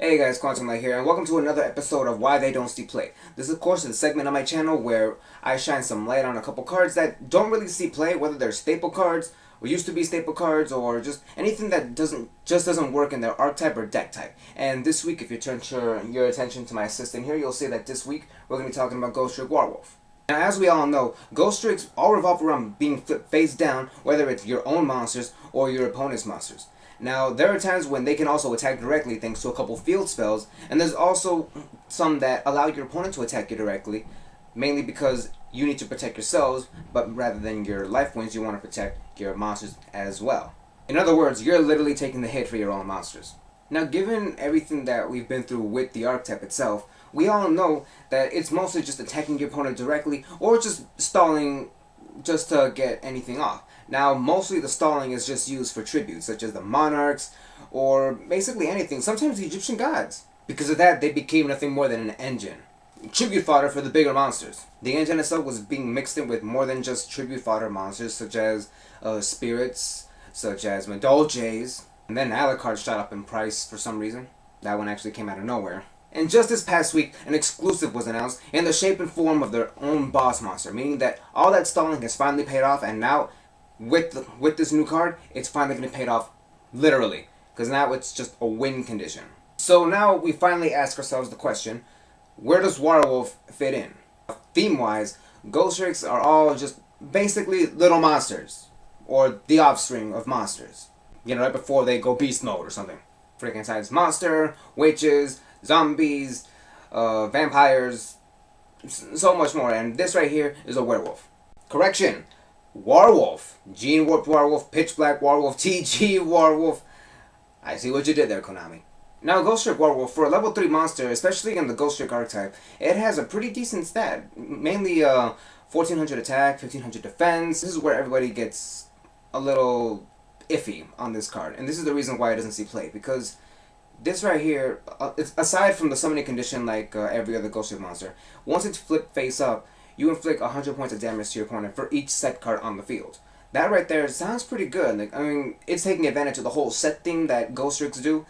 Hey guys, Quantum Light here, and welcome to another episode of Why They Don't See Play. This, of course, is a segment on my channel where I shine some light on a couple cards that don't really see play, whether they're staple cards, or used to be staple cards, or just anything that doesn't work in their archetype or deck type. And this week, if you turn your attention to my assistant here, you'll see that this week we're going to be talking about Ghostrick Warwolf. Now, as we all know, Ghostricks all revolve around being flipped face down, whether it's your own monsters or your opponent's monsters. Now, there are times when they can also attack directly thanks to a couple field spells, and there's also some that allow your opponent to attack you directly, mainly because you need to protect yourselves, but rather than your life points, you want to protect your monsters as well. In other words, you're literally taking the hit for your own monsters. Now, given everything that we've been through with the archetype itself, we all know that it's mostly just attacking your opponent directly, or just stalling just to get anything off. Now, mostly the stalling is just used for tributes, such as the monarchs, or basically anything, sometimes the Egyptian gods. Because of that, they became nothing more than an engine. Tribute fodder for the bigger monsters. The engine itself was being mixed in with more than just tribute fodder monsters, such as spirits, such as Madoljays, and then Alucard shot up in price for some reason. That one actually came out of nowhere. And just this past week, an exclusive was announced in the shape and form of their own boss monster, meaning that all that stalling has finally paid off, and now, with this new card, it's finally going to pay off literally, because now it's just a win condition. So now we finally ask ourselves the question, where does Warwolf fit in? Theme-wise, Ghostricks are all just basically little monsters, or the offspring of monsters. You know, right before they go beast mode or something. Frankenstein's monster, witches, zombies, vampires, so much more. And this right here is a werewolf. Correction! Warwolf. Gene Warped Warwolf, Pitch Black Warwolf, TG Warwolf. I see what you did there, Konami. Now, Ghostrick Warwolf, for a level 3 monster, especially in the Ghostrick archetype, it has a pretty decent stat. Mainly 1400 attack, 1500 defense. This is where everybody gets a little iffy on this card. And this is the reason why it doesn't see play. Because this right here, aside from the summoning condition like every other Ghostrick monster, once it's flipped face up, you inflict 100 points of damage to your opponent for each set card on the field. That right there sounds pretty good. Like, I mean, it's taking advantage of the whole set thing that Ghostricks do.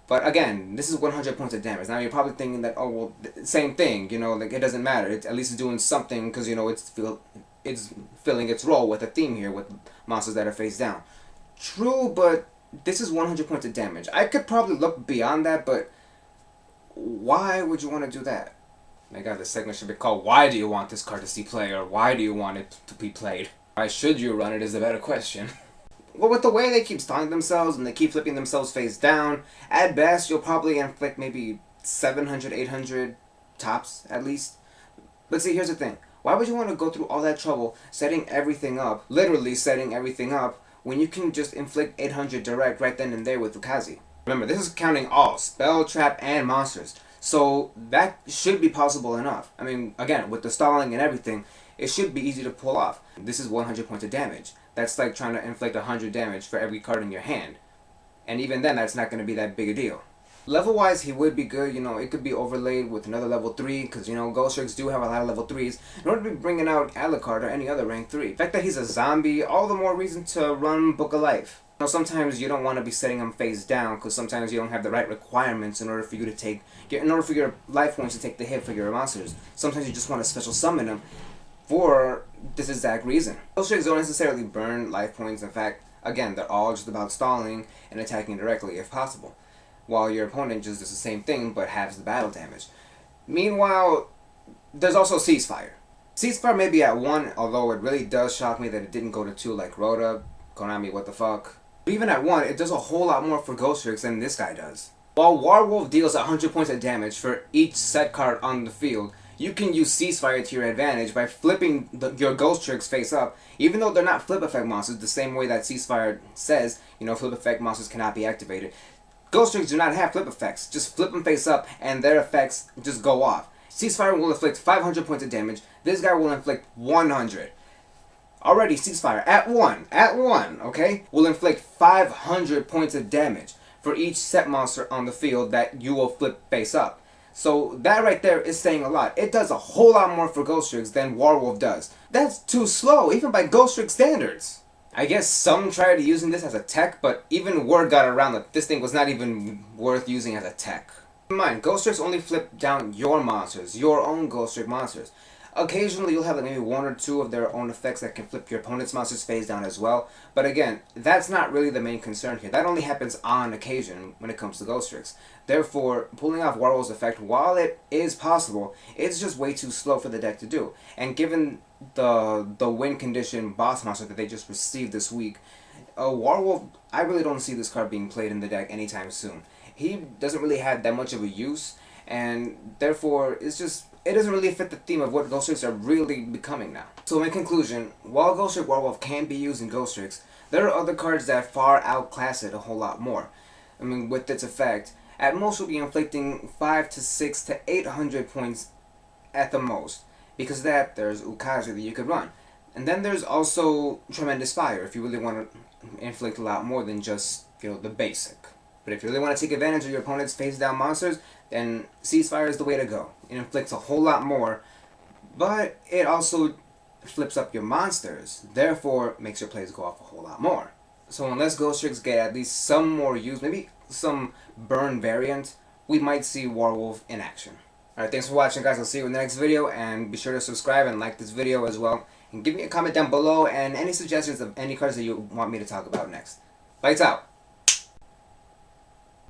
But again, this is 100 points of damage. Now you're probably thinking that, oh well, same thing, you know, like it doesn't matter. At least it's doing something because, you know, it's filling its role with a theme here with monsters that are face down. True, but this is 100 points of damage. I could probably look beyond that, but why would you want to do that? My God, this segment should be called "Why do you want this card to see play?" or "Why do you want it to be played?" Why should you run it is a better question. Well, with the way they keep stalling themselves and they keep flipping themselves face down, at best you'll probably inflict maybe 700, 800 tops at least. But see, here's the thing. Why would you want to go through all that trouble setting everything up, literally setting everything up, when you can just inflict 800 direct right then and there with Ookazi? Remember, this is counting all spell, trap, and monsters. So that should be possible enough. I mean, again, with the stalling and everything, it should be easy to pull off. This is 100 points of damage. That's like trying to inflict 100 damage for every card in your hand. And even then, that's not going to be that big a deal. Level-wise, he would be good. You know, it could be overlaid with another level 3, because, you know, Ghostricks do have a lot of level 3s, in order to be bringing out Alucard or any other rank 3. The fact that he's a zombie, all the more reason to run Book of Life. You know, sometimes you don't want to be setting him face down, because sometimes you don't have the right requirements in order for you to take, in order for your life points to take the hit for your monsters. Sometimes you just want to special summon them for this exact reason. Ghostricks don't necessarily burn life points. In fact, again, they're all just about stalling and attacking directly if possible, while your opponent just does the same thing but halves the battle damage. Meanwhile, there's also Ceasefire. Ceasefire may be at 1, although it really does shock me that it didn't go to 2 like Rhoda. Konami, what the fuck? But even at 1, it does a whole lot more for Ghostricks than this guy does. While Warwolf deals 100 points of damage for each set card on the field, you can use Ceasefire to your advantage by flipping your Ghostricks face up, even though they're not flip effect monsters, the same way that Ceasefire says, you know, flip effect monsters cannot be activated. Ghostricks do not have flip effects. Just flip them face up and their effects just go off. Ceasefire will inflict 500 points of damage. This guy will inflict 100. Already, Ceasefire, at 1, okay, will inflict 500 points of damage for each set monster on the field that you will flip face up. So that right there is saying a lot. It does a whole lot more for Ghostricks than Warwolf does. That's too slow, even by Ghostrick standards. I guess some tried using this as a tech, but even word got around that this thing was not even worth using as a tech. Keep in mind, Ghostricks only flip down your monsters, your own Ghostrick monsters. Occasionally you'll have like maybe one or two of their own effects that can flip your opponent's monsters face down as well. But again, that's not really the main concern here. That only happens on occasion when it comes to Ghostricks. Therefore, pulling off Warwolf's effect, while it is possible, it's just way too slow for the deck to do. And given the win condition boss monster that they just received this week, Warwolf, I really don't see this card being played in the deck anytime soon. He doesn't really have that much of a use, and therefore it doesn't really fit the theme of what Ghostricks are really becoming now. So in conclusion, while Ghostrick Warwolf can be used in Ghostricks, there are other cards that far outclass it a whole lot more. I mean, with its effect, at most will be inflicting 5 to 6 to 800 points at the most. Because of that, there's Ookazi that you could run. And then there's also Tremendous Fire if you really want to inflict a lot more than just, the basic. But if you really want to take advantage of your opponent's face down monsters, then Ceasefire is the way to go. It inflicts a whole lot more, but it also flips up your monsters, therefore makes your plays go off a whole lot more. So unless Ghostricks get at least some more use, maybe some burn variant, we might see Warwolf in action. Alright, thanks for watching, guys. I'll see you in the next video, and be sure to subscribe and like this video as well. And give me a comment down below and any suggestions of any cards that you want me to talk about next. Lights out!